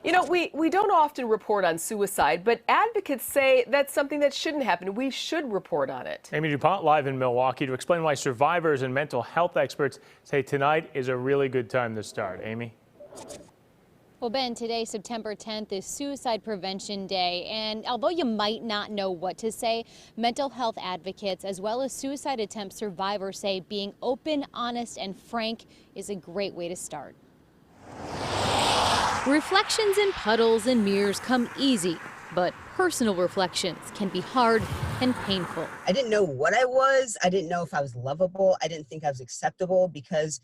We don't often report on suicide, but advocates say that's something that shouldn't happen. We should report on it. Amy DuPont live in Milwaukee to explain why survivors and mental health experts say tonight is a really good time to start. Amy? Well, Ben, today, September 10th, is Suicide Prevention Day, and although you might not know what to say, mental health advocates as well as suicide attempt survivors say being open, honest, and frank is a great way to start. Reflections in puddles and mirrors come easy, but personal reflections can be hard and painful. I didn't know what I was. I didn't know if I was lovable. I didn't think I was acceptable because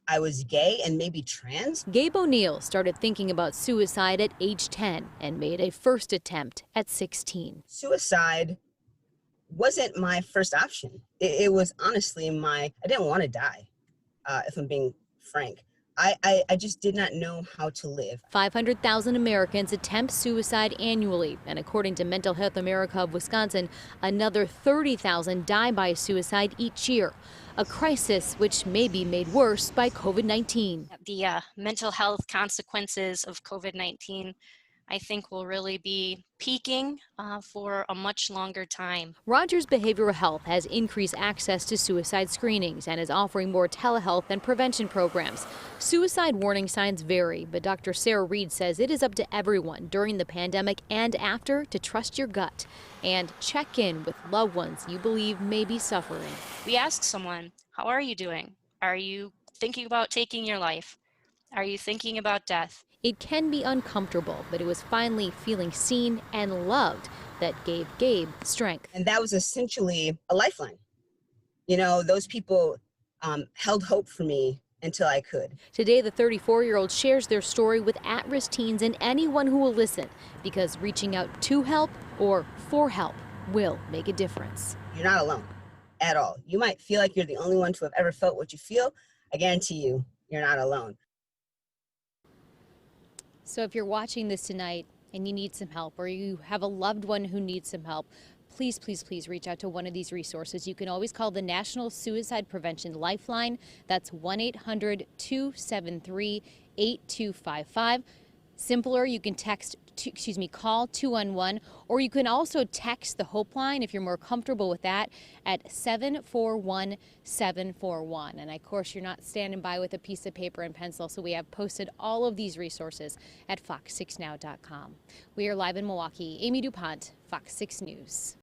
I was gay and maybe trans. Gabe O'Neill started thinking about suicide at age 10 and made a first attempt at 16. Suicide wasn't my first option. It was honestly I didn't want to die, if I'm being frank. I just did not know how to live. 500,000 Americans attempt suicide annually, and according to Mental Health America of Wisconsin, another 30,000 die by suicide each year. A crisis which may be made worse by COVID-19. The mental health consequences of COVID-19, I think, will really be peaking for a much longer time. Rogers Behavioral Health has increased access to suicide screenings and is offering more telehealth and prevention programs. Suicide warning signs vary, but Dr. Sarah Reed says it is up to everyone during the pandemic and after to trust your gut and check in with loved ones you believe may be suffering. We ask someone, how are you doing? Are you thinking about taking your life? Are you thinking about death? It can be uncomfortable, but it was finally feeling seen and loved that gave Gabe strength. And that was essentially a lifeline. You know, those people held hope for me until I could. Today, the 34-year-old shares their story with at-risk teens and anyone who will listen, because reaching out to help or for help will make a difference. You're not alone at all. You might feel like you're the only one to have ever felt what you feel. I guarantee you, you're not alone. So if you're watching this tonight and you need some help, or you have a loved one who needs some help, please, please, please reach out to one of these resources. You can always call the National Suicide Prevention Lifeline. That's 1-800-273-8255. Simpler, you can call 211, or you can also text the Hope Line if you're more comfortable with that at 741-741. And of course, you're not standing by with a piece of paper and pencil, so we have posted all of these resources at fox6now.com. We are live in Milwaukee. Amy DuPont, Fox 6 News.